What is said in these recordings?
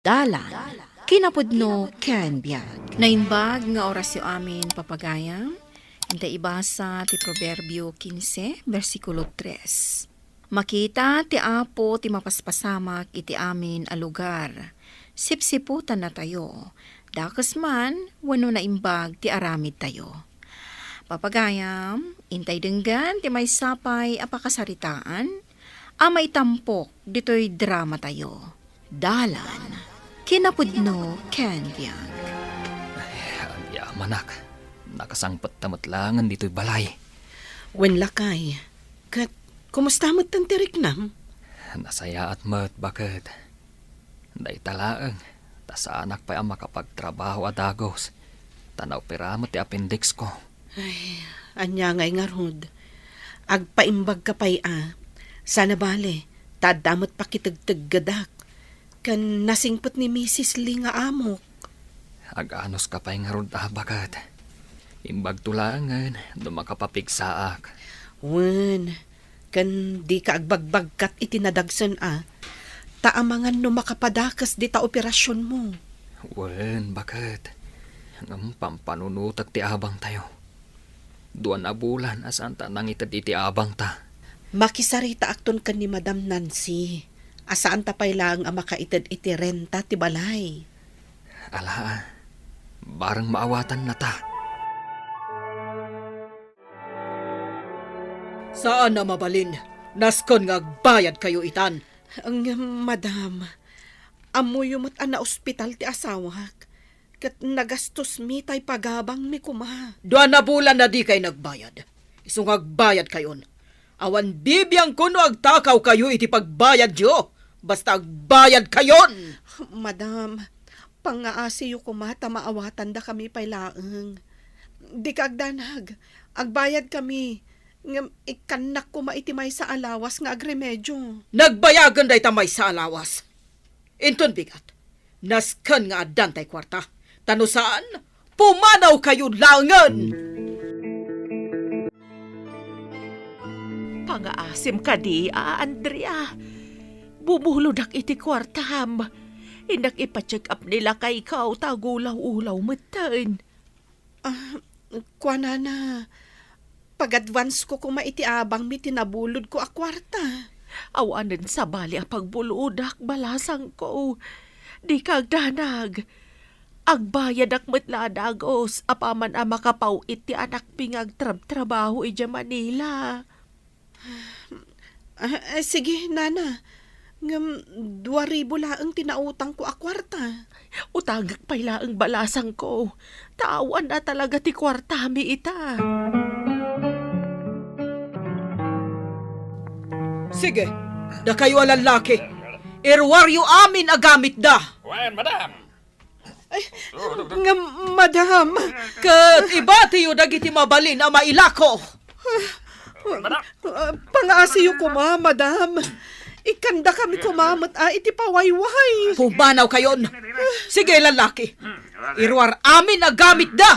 Dalan, kinapudno ken biag. Naimbag nga orasyo amin papagayam, inta ibasa ti Proverbio 15, versikulo 3. Makita ti Apo ti mapaspasamak iti amin a lugar. Sipsiputan na tayo, dakas man wano naimbag ti aramid tayo. Papagayam, intay denggan ti may sapay apakasaritaan, amay tampok dito'y drama tayo. Dalan, kinapudno ken biag. Manak, nakasangpat tamatlangan dito'y balay. Wen lakay, kat kumusta mo't tantirik nam? Nasaya at mat bakit. Day talaang, tasa anak pa ang makapagtrabaho at agos. Tanaw piramot ti appendix ko. Anya ngay nga rod. Agpaimbag ka pa'y Sana bale, tadamot pakitagtaggadak. Kan nasingpot ni Mrs. Lee nga amok. Aganos ka pa'y nga rod bakit. Imbag tulangan, dumakapapigsaak. Wen, kan di ka agbagbagkat itinadagsan taamangan no makapadakas di ta operasyon mo. Wen, bakit? Ang pampanunutak ti abang tayo. Duan na bulan asan ta nang itad iti abang ta. Makisarita akton kan ni Madam Nancy. Asaan ta pay lang ang makaitad iti renta ti balay. Ala, barang maawatan na ta. Saan na mabalin? Naskon nga agbayad kayo itan. Ang madam, amoy umot na ospital ti asawak. Kat nagastos mi tay pagabang mi kuma. Duan na bulan na di kay nagbayad. Isung agbayad kayon. Awan bibiyang kuno agtakaw kayo iti pagbayad yo. Basta agbayad kayon. Madam, pangaasiyo kumata maawatan da kami pay laeng. Di ka agdanag, agbayad kami. Ngam ikanak ko maitimay sa alawas nga agremedyo. Nagbayagan day tamay sa alawas. Inton bigat. Naskan nga adantay kwarta. Tano saan? Pumanaw kayo langan! Pangaasim ka di, Andrea. Bumuludak iti kwartam. Indak ipacheck up nila kay ikaw tagulaw-ulaw matan. Kuana na, pag-advance ko kumaitiabang mi tinabulod ko a kwarta. Awanan sa bali a pagbuludak balasang ko. Di kagdanag. Agbayad ak metladagos apaman a makapaw iti anak pingag trabaho ija Manila. Sige, nana. Ngam, 2,000 laang tinautang ko a kwarta. Utagak pala ang balasang ko. Tawan na talaga ti kwartami ita. Sige, da kayo alalaki. Irwaryo amin agamit da. Wen, madam! Nga, madam. Kat ibati yu dagiti mabalin na mailako. Pangaasiyo ko madam. Ikanda kami kumamot iti pawayway. Pumanaw kayon. Sige, lalaki. Irwar amin agamit da.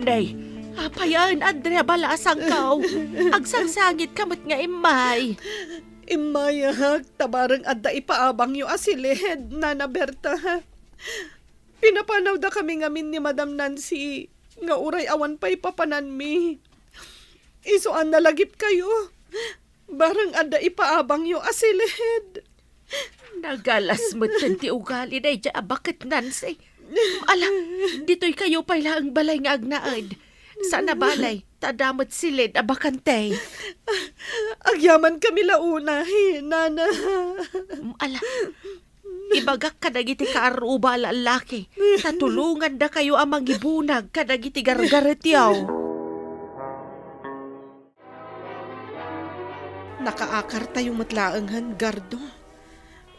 Nay, apayan, Andrea, balasang kao. Agsangsangit kamot nga imay. Imayag, tabarang adda ipaabang yu asilid, Nana Berta. Pinapanaw da kami ngamin ni Madam Nancy, nga uray awan pa'y papanan mi. Isuan nalagip kayo, barang adda ipaabang yu asilid. Nagalas mo ti ugali na dya, bakit Nancy? Ala, dito'y kayo pala ang balay nga agnaad. Sana balay, tadamot silid abakantay. Agyaman kami launa, Nana. Ala, ibagak kadagiti kaaruba lalaki. Tatulungan da kayo amang ibunag kadagiti gargaretyaw. Nakaakar tayo matlaangan, Gardo.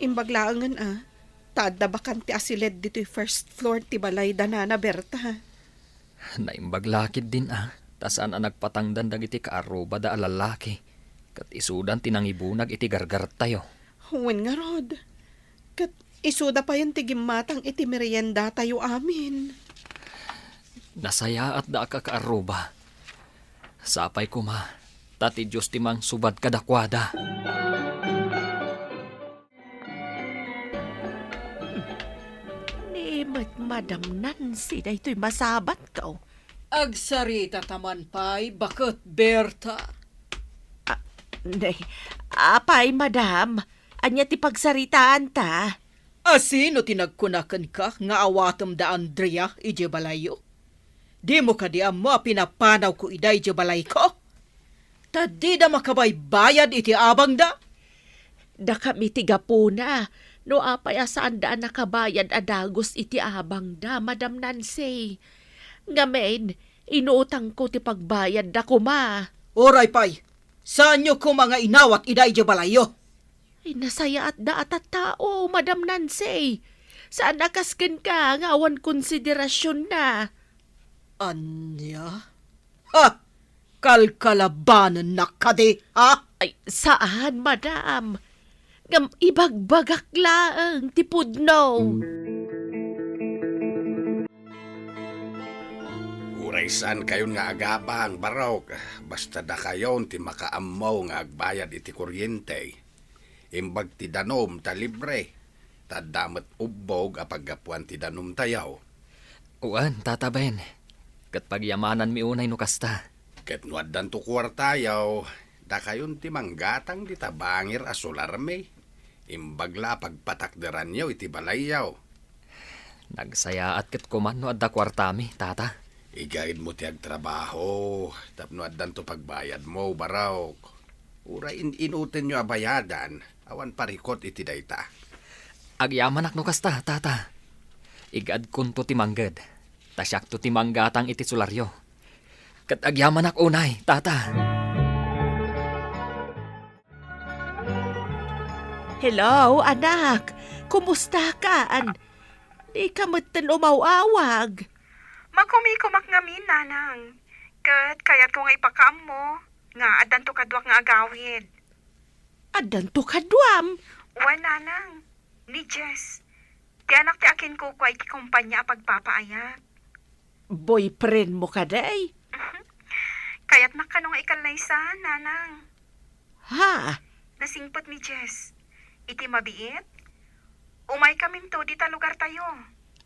Imbaglaangan tada bakante asilid dito'y first floor ti balay da Nana Berta. Naimbaglakid din Tasan ang nagpatangdan dagiti kaaruba da alalaki. Kat isudan tinangibunag iti gargar tayo. Huwin nga rod. Kat isuda pa yan tigimatang iti merienda tayo amin. Nasaya at da ka kaaruba. Sapay ko Tati Diyos timang subad kadakwada. Ni Madam Nancy, na ito'y masabat ka. Agsarita taman pa'y bakit Berta? Nay, apay, madam. Anya ti pagsaritaan ta. Asino tinagkunakan ka nga awatom da Andrea ije balayo? Di mo ka di mo pinapanaw ko iday ije balay ko? Tadi da makabay bayad iti abang da? Da kami tiga po na. No apay asaan daan nakabayad adagos iti abang da, Madam Nancy. Ngamen, inuutang ko ti pagbayad da kuma. Oray pay, saan nyo ko mga inawat iday ije balayo? Ay, nasaya at daat at tao, Madam Nancy. Saan nakaskin ka nga awan konsiderasyon na? Anya? Ha? Kalkalabanan na kadi, ha? Ay, saan, madam? Ngam ibagbagak laang tipudno. Uraysan kayon nga agabang barok, basta da kayon ti makaammaw nga agbayad iti kuryente. Imbag ti danom ta libre, tadamat ubbog apaggapuan ti danom tayaw. Uwan, Tata Ben. Kat pagyamanan mi unay no kasta. Ket nuaddan to kwartayaw, da kayon ti manggatang di tabangir a solarme. Imbagla pagpatakderan yaw iti balayaw. Nagsaya at kat kuman no adda kwartami, Tata. Igaid mo ti agtrabaho, tapno addan to pagbayad mo, barok. Ura inuten nyo abayadan, awan parikot iti dayta. Agyamanak no kasta, Tata. Igad kun to timangged. Tasyak to timanggatang iti sularyo. Kat agyamanak unay, Tata. Hello, anak. Kumusta ka? Di ka matan umawawag. Magkumikumak ngamin, nanang. Kat kayat ko nga ipakaam mo. Nga adan to kadwak nga agawid. Adan to kadwam. Uwan, nanang. Ni Jess. Ti anak ti akin ko kwa iti kumpanya pagpapaayat. Boyfriend mo ka day? Kayat nakano nga ikalaysan, nanang. Ha? Nasingpot ni Jess. Iti mabiit? Umay kami to di ta lugar tayo.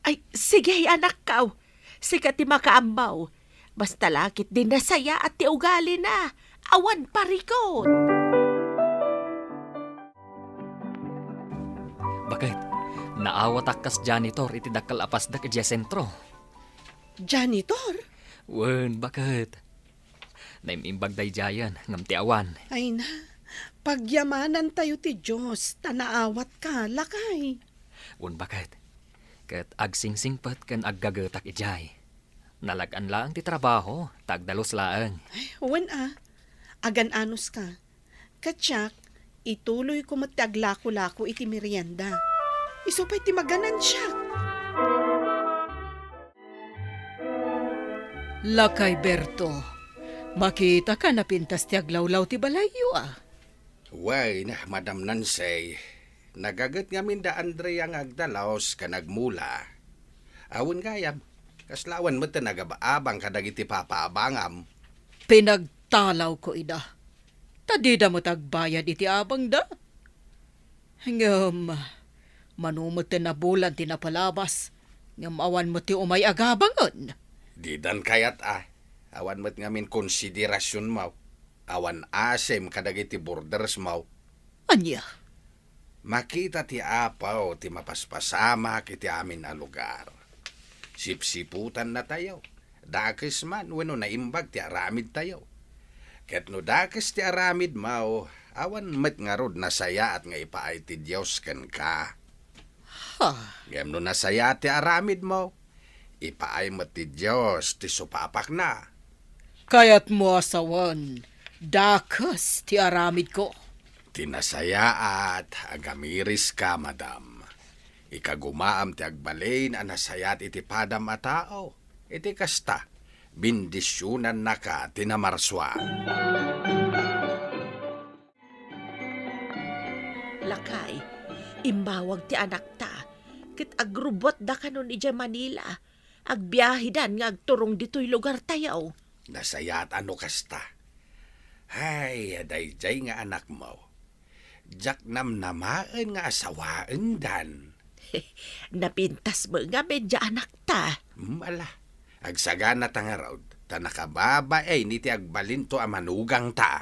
Ay, sige anak ka. Sikat ti makaambaw. Basta lakit din na saya at ti ugali na. Awan parikot. Bakit? Naawatak kas janitor iti dakal apasdak iti sentro. Janitor? Wen, bakit? Naimimbag day jayan, ngam ti awan. Ay na, pagyamanan tayo ti Diyos, tanaawat ka, lakay. Wen, bakit? Kat agsingsingpat kan aggagatak ijay. Nalagan lang ti trabaho, tagdalos laang. Ay, huwan agan-anos ka. Katsak, ituloy ko mataglako-lako iti merienda. Iso pa iti maganan siya. Lakay Berto, makita ka na pintas ti aglawlaw ti balayo Way na, Madam Nancy, nagagat ngamin da Andrea nga agdalaos ka nagmula. Awon gayam, kaslawan mo ta nagabaabang kadag iti papaabangam. Pinagtalaw ko ida. Tadida mo tagbayad iti abang da. Ngam, manumot na bulan tinapalabas. Ngam awan mo ti umay agabangon. Didan kayat awan mo't ngamin konsiderasyon mo. Awan asem kadag iti borders mo. Anya? Makita ti apaw ti mapaspasama kiti amin na lugar. Sipsiputan na tayo. Dakis man, wano naimbag ti aramid tayo. Ket no dakis ti aramid mao, awan met nga rod nasaya at nga ipaay ti Diyos ken ka. Ha? Gem no nasaya ti aramid mo, ipaay mo ti Diyos ti supapak na. Kayat mo asawan, dakas ti aramid ko. Tinasaya at agamiris ka, madam. Ikagumaam ti agbalain anasayat iti padam a tao. Iti kasta, bindisyonan na ka tinamarswa. Lakay, imbawag ti anak ta. Kit agrubot da kanon ija Manila. Agbiyahidan nga agturong dito'y lugar tayaw. Nasayat ano kasta. Ay, dayjay nga anak mo. Jak namnamaan nga asawaan dan. Napintas mo nga medya anak ta. Ala, agsagana ta nga raw. Ta nakababa ni ti agbalinto a manugang ta.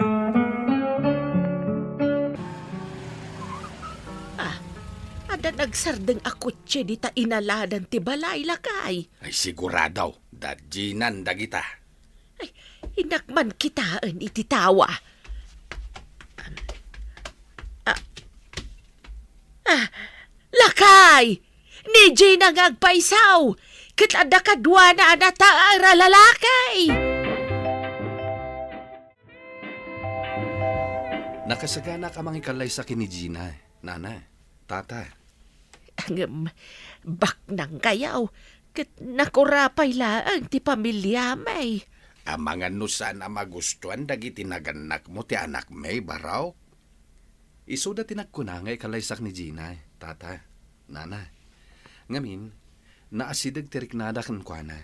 Ada nagsardeng akutse di ta inaladan ti balay lakay. Ay siguradaw, dadjinan dagita. Ay, inakman kitaan iti tawa. Lakay! Ni Gina nga agpaisaw! Kitlada kadwa na anata ara lalakay! Nakasagana ka mga ikalay sa kini Gina, nana, tata. Bak nang kayaw. Kit nakurapay laang ti pamilya may. Ang mga nusan na magustuhan dagiti naganak mo ti anak may baraw. Isuda tinagkunangay kalaysak ni Gina, tata, nana. Ngamin, naasidag tiriknada kan kwa na.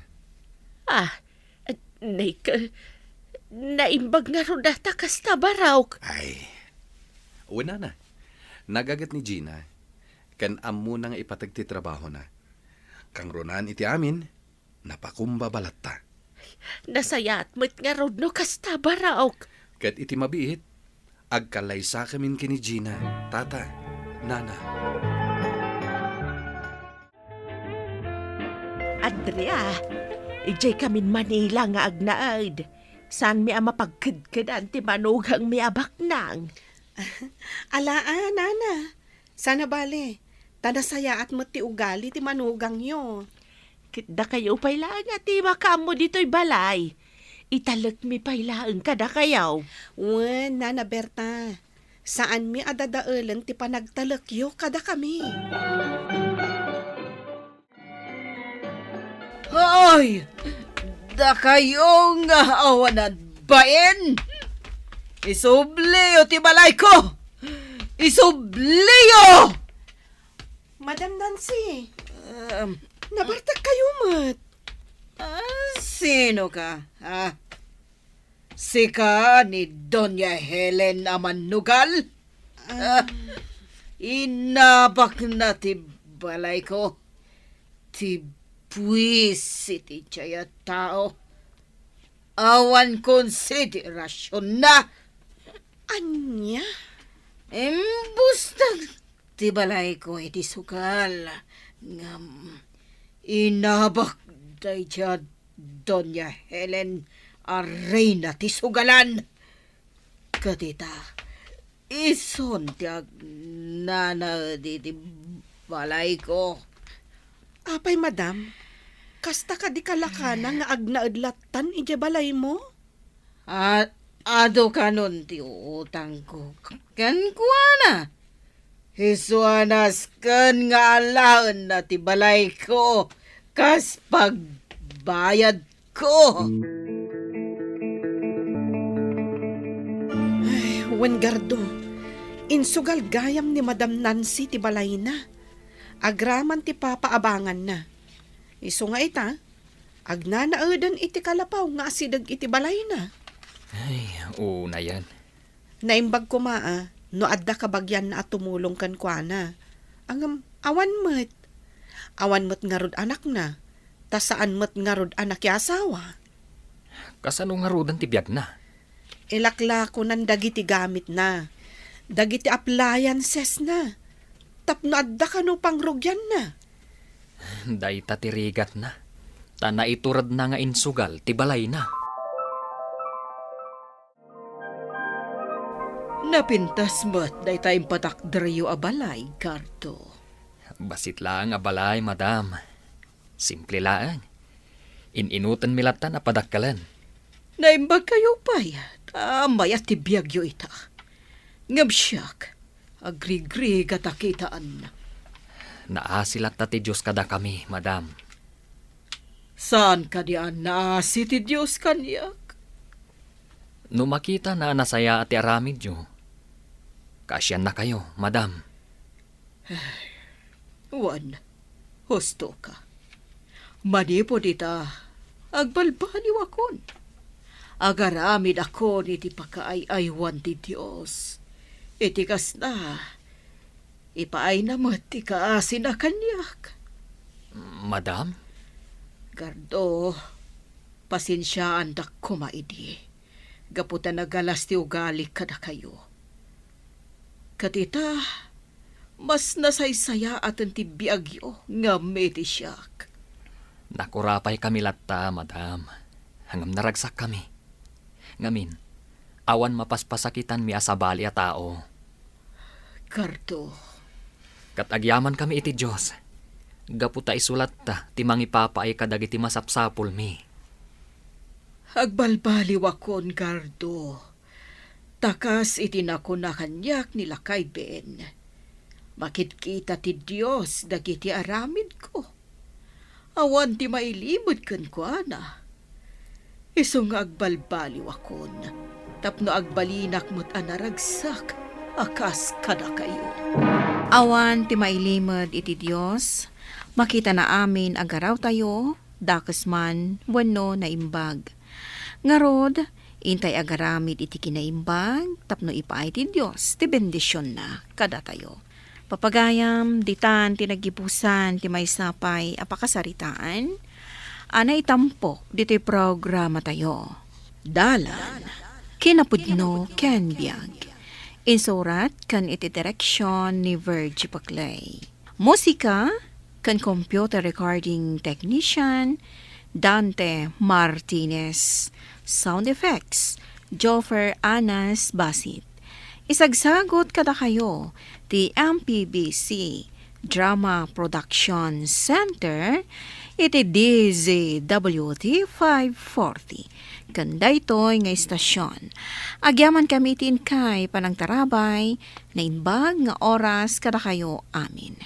Naimbag nga ro data kasta baraw. Ay, una na. Nagagat ni Gina, kan amu nang ipatagti trabaho na. Kang ronan iti amin, napakumba balatta. Nasayat mo't nga ro no kasta baraw. Kat iti mabiit, agkalaysa kamin kini Gina, tata, nana. Andrea, ijay kamin Manila nga agnaad. Saan mi ama pagkidkidan ti manugang mi abak nang? Alaan, nana. Sana bale. Tanasaya at mo ti ugali ti manugang yo. Kitda kayo pailaan nga ti makamo dito'y balay. Italak mi pailaan kada kayaw. Wen, nana Berta. Saan mi adadaalan ti panagtalakyo kada kami. Ay! Da kayong awanan baen! Isubliyo ti balay ko! Isubliyo! Madam Nancy, nabartak kayo mat. Sino ka, ha? Sika ni Doña Helen Amanugal? Inabak na ti balay ko. Ti buwisit iti tao. Awan konsiderasyon na. Anya? Embustag ti balay ko iti sukal. Ngam, inabak day siya Doña Helen Arena ti sugalan. Katita, ison ti agnana di balay ko. Apay, madam. Kasta ka di kalakana nga agnaadlatan ije balay mo? At ado kanon ti utang ko. Kan kuana. Hisuanas kan nga alaon na ti balay ko. Kas pagbayad ko. Ay, Wengardo. Insugal gayam ni Madam Nancy ti balay na. Agraman ti papaabangan na. Isu nga ita, agnanaadan iti kalapaw nga asidag iti balay na. Ay, una yan. Naimbag ko maa, no adda kabagyan na at tumulong kan kwa na. Ang awan mo't. Awan mo't nga rod anak na. Ta saan mo't nga rod anak ya asawa. Kasano nga rodan ti biyag na? Ilakla ko ng dagiti gamit na. Dagiti appliances na. Tapno adda ka no pangrugyan na. Day tatirigat na. Tana iturad na nga insugal, tibalay na. Napintas mo't day tayong patakdrayo abalay, Gardo. Basit lang abalay, madam. Simple lang. Ininutan milatan na padakkalan. Naimbag kayo pa tamay at tibiyagyo ita. Ngam siyak, agri-gri gatakitaan na. Naasilat ta ti Diyos kada kami, madam. Saan ka diyan naasi ti Diyos kanyak? No makita na nasaya at aramid nyo, kasyan na kayo, madam. Juan, husto ka. Manipod ita, agbalbani wakon. Agaramid ako ni ti pakaay-aywan ti Diyos. Itikas na, ipaay na mo ti kaasin na kanyak. Madam? Gardo, pasensyaan dak kumaidi. Gaputan na galas ti ugali kada kayo. Katita, mas nasaysaya atan ti biagyo nga meti siyak. Nakurapay kami latta, madam. Hangam naragsak kami. Ngamin, awan mapaspasakitan mi asabali a tao. Gardo, Katagyaman kami iti Diyos. Gaputa isulat ta, ti mangipapaay kadagiti masapsapul mi. agbalbaliw akon, Gardo. Takas itinako na kanyak nila kay Ben. Makitkita ti Diyos dagiti aramid ko. Awan ti mailimod kan ko, ana. Isong agbalbaliw akon. Tapno agbalinak mo't anaragsak. Akas kada kayo. Awan ti mailimod iti Dios, makita na amin agaraw tayo, dakas man wenno na imbag. Ngarod, intay agaramid iti kinaimbag, tapno ipaay ti Dios, ti bendisyon na kada tayo. Papagayam, ditan, tinagipusan, ti may sapay, apakasaritaan, anay tampo, dito'y programa tayo. Dalan, kinapudno, ken biag. Insurat kan iti direksyon ni Virgie Paclay. Musika kan computer recording technician Dante Martinez. Sound effects Joffer Anas Basit. Isagsagot kada kayo ti MPBC Drama Production Center iti DZWT 540. Ganda ito'y nga istasyon. Agyaman kami itin kay panang tarabay na inbag nga oras kada kayo amin.